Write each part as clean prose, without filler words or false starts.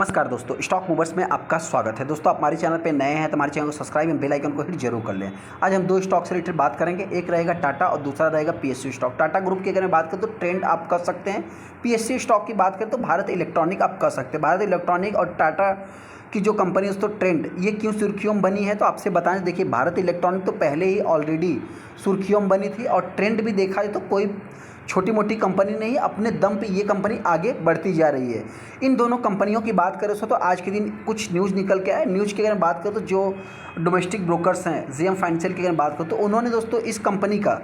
नमस्कार दोस्तों, stock movers में आपका स्वागत है। दोस्तों, आप हमारे चैनल पे नए हैं तो हमारे चैनल को सब्सक्राइब एवं बेल आइकन को हिट जरूर कर लें। आज हम दो स्टॉक से रिलेटेड बात करेंगे। एक रहेगा टाटा और दूसरा रहेगा पीएसयू स्टॉक। टाटा ग्रुप की अगर मैं बात करूँ तो ट्रेंड आप कर सकते हैं। पीएसयू स्टॉक की बात करें तो भारत इलेक्ट्रॉनिक आप कर सकते हैं। भारत इलेक्ट्रॉनिक और टाटा की जो कंपनी है दोस्तों ट्रेंड, ये क्यों सुर्खियों में बनी है तो आपसे बताएं। देखिए, भारत इलेक्ट्रॉनिक तो पहले ही ऑलरेडी सुर्खियों में बनी थी और ट्रेंड भी देखा जाए तो कोई छोटी मोटी कंपनी नहीं, अपने दम पे ये कंपनी आगे बढ़ती जा रही है। इन दोनों कंपनियों की बात करें तो आज के दिन कुछ न्यूज़ निकल के आए। न्यूज़ की अगर बात करें तो जो डोमेस्टिक ब्रोकर्स हैं, जेएम फाइनेंशियल की अगर बात करें तो उन्होंने दोस्तों इस कंपनी का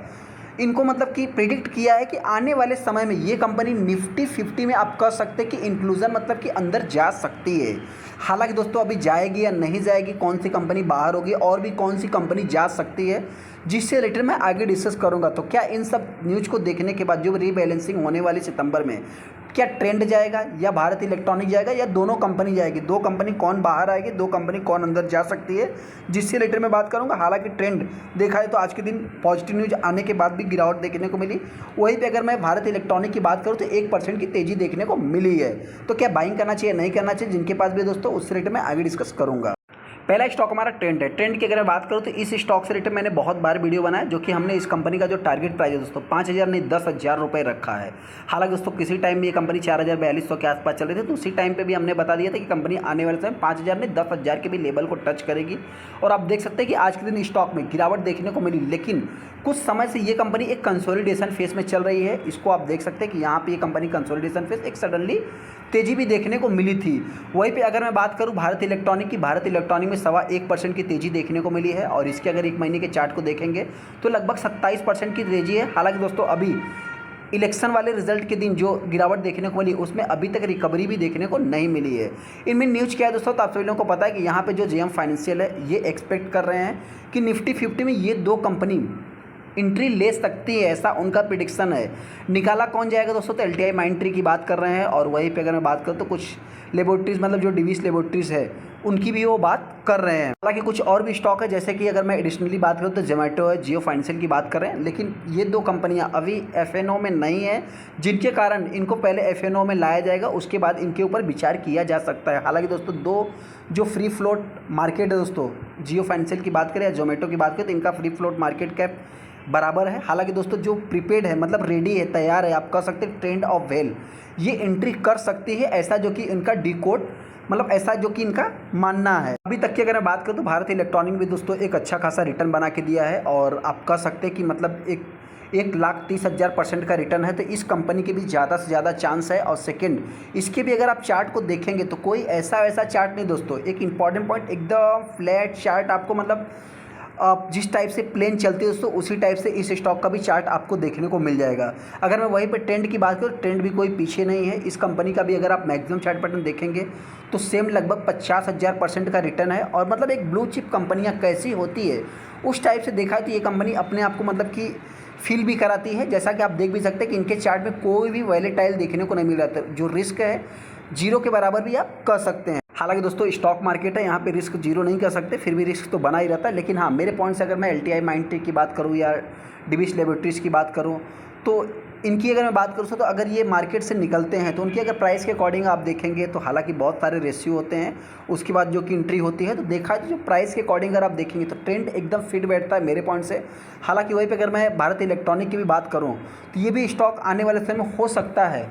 इनको मतलब कि प्रिडिक्ट किया है कि आने वाले समय में ये कंपनी निफ्टी 50 में आप कह सकते हैं कि इंक्लूजन मतलब कि अंदर जा सकती है। हालांकि दोस्तों अभी जाएगी या नहीं जाएगी, कौन सी कंपनी बाहर होगी और भी कौन सी कंपनी जा सकती है, जिससे रिलेटेड मैं आगे डिस्कस करूंगा। तो क्या इन सब न्यूज़ को देखने के बाद जो रीबैलेंसिंग होने वाली सितंबर में, क्या ट्रेंड जाएगा या भारत इलेक्ट्रॉनिक जाएगा या दोनों कंपनी जाएगी, दो कंपनी कौन बाहर आएगी, दो कंपनी कौन अंदर जा सकती है, जिससे रिलेटेड मैं बात करूंगा। हालांकि ट्रेंड देखा है तो आज के दिन पॉजिटिव न्यूज़ आने के बाद भी गिरावट देखने को मिली। वहीं पे अगर मैं भारत इलेक्ट्रॉनिक की बात करूँ तो 1% की तेज़ी देखने को मिली है। तो क्या बाइंग करना चाहिए नहीं करना चाहिए, जिनके पास भी दोस्तों उससे रिलेटेड मैं आगे डिस्कस करूँगा। पहला स्टॉक हमारा ट्रेंड है। ट्रेंड की अगर मैं बात करूँ तो इस स्टॉक से रिलेटेड मैंने बहुत बार वीडियो बनाया, जो कि हमने इस कंपनी का जो टारगेट प्राइस है दोस्तों 5,000 नहीं 10,000 रुपये रखा है। हालांकि दोस्तों किसी टाइम में ये कंपनी 4,042 के आसपास चल रही थी, तो उसी टाइम पे भी हमने बता दिया था कि कंपनी आने वाले समय 5,000 नहीं 10,000 के भी लेवल को टच करेगी। और आप देख सकते हैं कि आज के दिन स्टॉक में गिरावट देखने को मिली, लेकिन कुछ समय से ये कंपनी एक कंसोलिडेशन फेस में चल रही है। इसको आप देख सकते हैं कि यहाँ पे ये कंपनी कंसोलिडेशन फेस एक सडनली तेज़ी भी देखने को मिली थी। वहीं पे अगर मैं बात करूँ भारत इलेक्ट्रॉनिक की, भारत इलेक्ट्रॉनिक में 1.25% की तेज़ी देखने को मिली है और इसके अगर एक महीने के चार्ट को देखेंगे तो लगभग 27% की तेज़ी है। हालांकि दोस्तों अभी इलेक्शन वाले रिजल्ट के दिन जो गिरावट देखने को मिली उसमें अभी तक रिकवरी भी देखने को नहीं मिली है। इनमें न्यूज़ क्या है दोस्तों, तो आप सभी लोगों को पता है कि यहाँ पे जो जेएम फाइनेंशियल है ये एक्सपेक्ट कर रहे हैं कि निफ्टी 50 में ये दो कंपनी एंट्री ले सकती है, ऐसा उनका प्रिडिक्शन है। निकाला कौन जाएगा दोस्तों, तो एलटीआई माइंडट्री की बात कर रहे हैं। और वहीं पे अगर मैं बात करूँ तो कुछ लेबोरेटरीज़ मतलब जो डिवीज़ लेबोरेटरीज़ है उनकी भी वो बात कर रहे हैं। हालांकि कुछ और भी स्टॉक है, जैसे कि अगर मैं एडिशनली बात करूँ तो जोमेटो है, जियो फाइनेंशियल की बात कर रहे हैं। लेकिन ये दो कंपनियां अभी एफएनओ में नहीं है, जिनके कारण इनको पहले एफएनओ में लाया जाएगा, उसके बाद इनके ऊपर विचार किया जा सकता है। हालांकि दोस्तों दो जो फ्री फ्लोट मार्केट है दोस्तों, जियो फाइनेंशियल की बात करें या जोमेटो की बात करें तो इनका फ्री फ्लोट मार्केट कैप बराबर है। हालांकि दोस्तों जो प्रीपेड है मतलब रेडी है, तैयार है, आप कह सकते हैं ट्रेंड ऑफ वेल, ये एंट्री कर सकती है, ऐसा जो कि इनका डिकोड मतलब ऐसा जो कि इनका मानना है। अभी तक की अगर मैं बात करूँ तो भारत इलेक्ट्रॉनिक भी दोस्तों एक अच्छा खासा रिटर्न बना के दिया है और आप कह सकते हैं कि मतलब 1,30,000% का रिटर्न है। तो इस कंपनी के भी ज़्यादा से ज़्यादा चांस है। और सेकंड, इसके भी अगर आप चार्ट को देखेंगे तो कोई ऐसा वैसा चार्ट नहीं दोस्तों, एक इंपॉर्टेंट पॉइंट, एकदम फ्लैट चार्ट आपको मतलब जिस टाइप से प्लेन चलती है दोस्तों उसी टाइप से इस स्टॉक का भी चार्ट आपको देखने को मिल जाएगा। अगर मैं वहीं पे ट्रेंड की बात करूँ, ट्रेंड भी कोई पीछे नहीं है। इस कंपनी का भी अगर आप मैक्सिमम चार्ट पैटर्न देखेंगे तो सेम लगभग 50,000% का रिटर्न है। और मतलब एक ब्लू चिप कंपनियाँ कैसी होती है उस टाइप से देखा है तो ये कंपनी अपने आप को मतलब कि फील भी कराती है। जैसा कि आप देख भी सकते हैं कि इनके चार्ट में कोई भी वॉलेटाइल देखने को नहीं मिल रहा था, जो रिस्क है जीरो के बराबर भी आप कह सकते हैं। हालांकि दोस्तों स्टॉक मार्केट है, यहाँ पे रिस्क जीरो नहीं कर सकते, फिर भी रिस्क तो बना ही रहता है। लेकिन हाँ, मेरे पॉइंट से अगर मैं एलटीआई माइंडट्री की बात करूँ या डिवीज़ लेबोरेटरीज़ की बात करूँ तो इनकी अगर मैं बात करूँ तो अगर ये मार्केट से निकलते हैं तो उनकी अगर प्राइस के अकॉर्डिंग आप देखेंगे तो हालांकि बहुत सारे रेशियो होते हैं, उसके बाद जो कि एंट्री होती है तो देखा है तो जो प्राइस के अकॉर्डिंग अगर आप देखेंगे तो ट्रेंड एकदम फिट बैठता है मेरे पॉइंट से। हालांकि वहीं पर अगर मैं भारत इलेक्ट्रॉनिक की भी बात करूँ तो ये भी स्टॉक आने वाले समय में हो सकता है।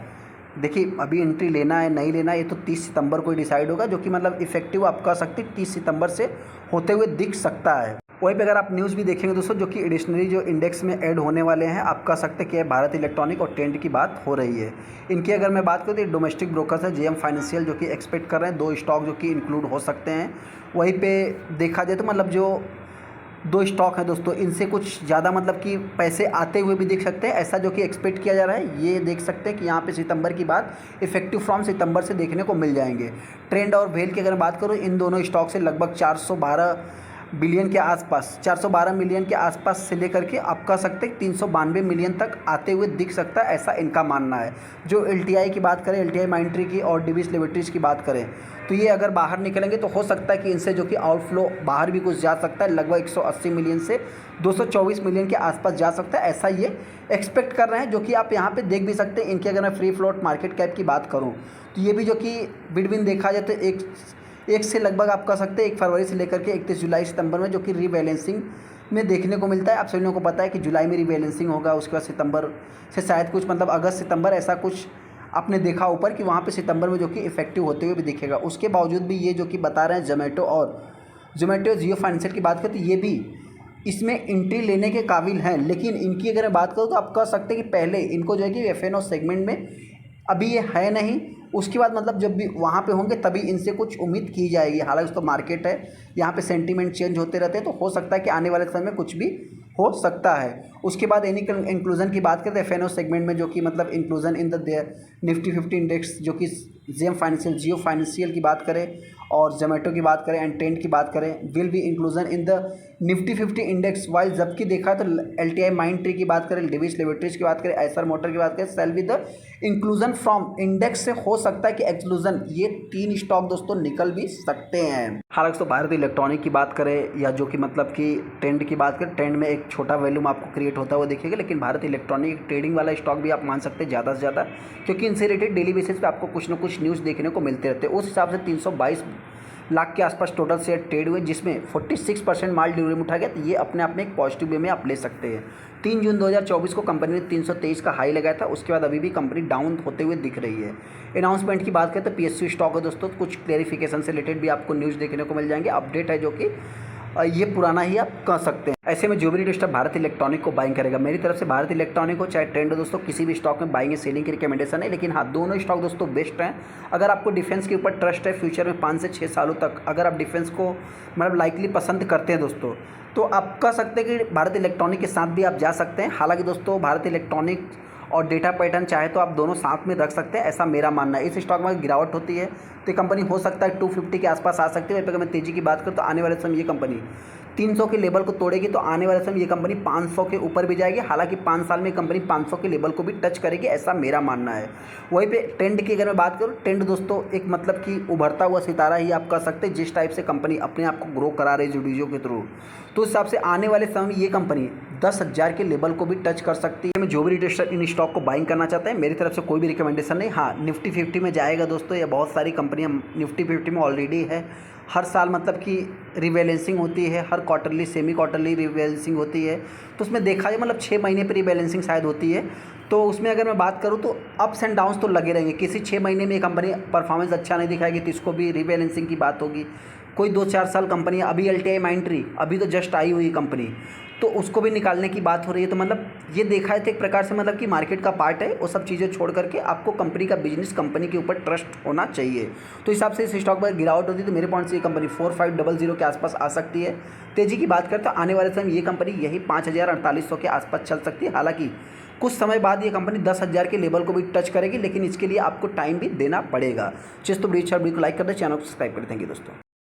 देखिए अभी एंट्री लेना है नहीं लेना ये तो 30 सितंबर को ही डिसाइड होगा, जो कि मतलब इफेक्टिव आप कह सकते हैं 30 सितंबर से होते हुए दिख सकता है। वहीं पे अगर आप न्यूज़ भी देखेंगे दोस्तों जो कि एडिशनली जो इंडेक्स में ऐड होने वाले हैं, आप कह सकते हैं कि भारत इलेक्ट्रॉनिक और ट्रेंड की बात हो रही है। इनकी अगर मैं बात करूँ तो डोमेस्टिक ब्रोकर्स है जेएम फाइनेंशियल, जो कि एक्सपेक्ट कर रहे हैं दो स्टॉक जो कि इंक्लूड हो सकते हैं। वहीं पर देखा जाए तो मतलब जो दो स्टॉक हैं दोस्तों, इनसे कुछ ज़्यादा मतलब कि पैसे आते हुए भी देख सकते हैं, ऐसा जो कि एक्सपेक्ट किया जा रहा है। ये देख सकते हैं कि यहाँ पे सितंबर की बात इफेक्टिव फ्रॉम सितंबर से देखने को मिल जाएंगे। ट्रेंड और वेल की अगर बात करूँ इन दोनों स्टॉक से लगभग 412 बिलियन के आसपास, 412 मिलियन के आसपास से लेकर के आप कह सकते हैं 392 मिलियन तक आते हुए दिख सकता है, ऐसा इनका मानना है। जो LTI की बात करें, LTI माइंट्री की और डिविस लेबोरेटरीज की बात करें, तो ये अगर बाहर निकलेंगे तो हो सकता है कि इनसे जो कि आउटफ्लो बाहर भी कुछ जा सकता है, लगभग 180 मिलियन से 224 मिलियन के आसपास जा सकता है, ऐसा ये एक्सपेक्ट कर रहे हैं। जो कि आप यहाँ पे देख भी सकते हैं। इनकी अगर मैं फ्री फ्लोट मार्केट कैप की बात करूँ तो ये भी जो कि बिटवीन देखा जाए तो एक से लगभग आप कह सकते हैं 1 फरवरी से लेकर के 31 जुलाई सितंबर में जो कि रीबैलेंसिंग में देखने को मिलता है। आप सभी लोगों को पता है कि जुलाई में रीबैलेंसिंग होगा, उसके बाद सितंबर से शायद कुछ मतलब अगस्त सितंबर ऐसा कुछ आपने देखा ऊपर कि वहाँ पे सितंबर में जो कि इफेक्टिव होते हुए भी दिखेगा। उसके बावजूद भी ये जो कि बता रहे हैं जोमेटो जियो फाइनेंशियल की बात करें तो ये भी इसमें एंट्री लेने के काबिल हैं। लेकिन इनकी अगर मैं बात करूँ तो आप कह सकते हैं कि पहले इनको जो है कि F&O सेगमेंट में अभी ये है नहीं, उसके बाद मतलब जब भी वहाँ पे होंगे तभी इनसे कुछ उम्मीद की जाएगी। हालांकि तो मार्केट है, यहाँ पे सेंटीमेंट चेंज होते रहते हैं, तो हो सकता है कि आने वाले समय में कुछ भी हो सकता है। उसके बाद एनी इंक्लूजन की बात करें तो F&O सेगमेंट में जो कि मतलब inclusion in the Nifty 50 index, जो कि जेम फाइनेंशियल जियो फाइनेंशियल की बात करें और जोमेटो की बात करें एंड टेंट की बात करें, will be inclusion in the Nifty 50 index. While जबकि देखा तो LTI माइंट्री की बात करें, डिविस लेबोरेटरीज की बात करें, एसर मोटर की बात करें, cell with the inclusion from index से हो सकता है कि एक्सक्लूजन, ये 3 स्टॉक दोस्तों निकल भी सकते हैं। हालांकि तो भारत इलेक्ट्रॉनिक की बात करें या जो कि मतलब कि ट्रेंड की बात करें, ट्रेंड में एक छोटा वैल्यूम आपको क्रिएट होता हुआ दिखेगा, लेकिन भारत इलेक्ट्रॉनिक ट्रेडिंग वाला स्टॉक भी आप मान सकते हैं ज़्यादा से ज़्यादा, क्योंकि इनसे रिलेटेड डेली बेसिस पे आपको कुछ ना कुछ न्यूज़ देखने को मिलते रहते हैं। उस हिसाब से 322 लाख के आसपास टोटल शेयर ट्रेड हुए, जिसमें 46% माल डिलीवरी में उठा गया। तो ये अपने आप में एक पॉजिटिव वे में आप ले सकते हैं। 3 जून 2024 को कंपनी ने 323 का हाई लगाया था, उसके बाद अभी भी कंपनी डाउन होते हुए दिख रही है। अनाउंसमेंट की बात करें तो PSU स्टॉक है दोस्तों, कुछ क्लेरिफिकेशन से रिलेटेड भी आपको न्यूज़ देखने को मिल जाएंगे। अपडेट है जो कि ये पुराना ही आप कह सकते हैं। ऐसे में जो भी इन्वेस्टर भारत इलेक्ट्रॉनिक को बाइंग करेगा, मेरी तरफ से भारत इलेक्ट्रॉनिक हो चाहे ट्रेंड हो दोस्तों, किसी भी स्टॉक में बाइंग या सेलिंग की रिकमेंडेशन है। लेकिन हाँ, दोनों स्टॉक दोस्तों बेस्ट हैं। अगर आपको डिफेंस के ऊपर ट्रस्ट है, फ्यूचर में 5 से 6 सालों तक अगर आप डिफेंस को मतलब लाइकली पसंद करते हैं दोस्तों, तो आप कह सकते हैं कि भारत इलेक्ट्रॉनिक के साथ भी आप जा सकते हैं। हालांकि दोस्तों भारत इलेक्ट्रॉनिक और डेटा पैटर्न चाहे तो आप दोनों साथ में रख सकते हैं, ऐसा मेरा मानना है। इस स्टॉक में गिरावट होती है तो ये कंपनी हो सकता है 250 के आसपास आ सकती है। अगर मैं तेज़ी की बात करूँ तो आने वाले समय ये कंपनी 300 के लेवल को तोड़ेगी, तो आने वाले समय ये कंपनी 500 के ऊपर भी जाएगी। हालांकि 5 साल में कंपनी 500 के लेवल को भी टच करेगी, ऐसा मेरा मानना है। वहीं पे ट्रेंड की अगर मैं बात करूँ, ट्रेंड दोस्तों एक मतलब कि उभरता हुआ सितारा ही आप कह सकते हैं। जिस टाइप से कंपनी अपने आप को ग्रो करा रही है जुडियो के थ्रू, तो उस हिसाब से आने वाले समय में ये कंपनी 10,000 के लेवल को भी टच कर सकती है। मैं जो भी इन्वेस्टर इन स्टॉक को बाइंग करना चाहते हैं, मेरी तरफ से कोई भी रिकमेंडेशन नहीं। हाँ, निफ्टी 50 में जाएगा दोस्तों, ये बहुत सारी कंपनियां निफ्टी 50 में ऑलरेडी है। हर साल मतलब कि रिबैलेंसिंग होती है, हर क्वार्टरली सेमी क्वार्टरली रिबैलेंसिंग होती है। तो उसमें देखा जाए मतलब 6 महीने पर रिबैलेंसिंग शायद होती है। तो उसमें अगर मैं बात करूँ तो अप्स एंड डाउन्स तो लगे रहेंगे। किसी 6 महीने में कंपनी परफॉर्मेंस अच्छा नहीं दिखाएगी तो इसको भी रिबैलेंसिंग की बात होगी। कोई 2-4 साल कंपनी, अभी LTI माइंट्री अभी तो जस्ट आई हुई कंपनी, तो उसको भी निकालने की बात हो रही है। तो मतलब ये देखा है तो एक प्रकार से मतलब कि मार्केट का पार्ट है। वो सब चीज़ें छोड़ करके आपको कंपनी का बिजनेस, कंपनी के ऊपर ट्रस्ट होना चाहिए। तो हिसाब से इस स्टॉक पर गिरावट होती है तो मेरे पॉइंट से ये कंपनी 4500 के आसपास आ सकती है। तेज़ी की बात करें तो आने वाले समय ये कंपनी यही 5,4800 के आसपास चल सकती है। हालांकि कुछ समय बाद ये कंपनी 10,000 के लेवल को भी टच करेगी, लेकिन इसके लिए आपको टाइम भी देना पड़ेगा। चीज़ तो वीडियो को लाइक कर दे, चैनल को सब्सक्राइब कर देंगे दोस्तों।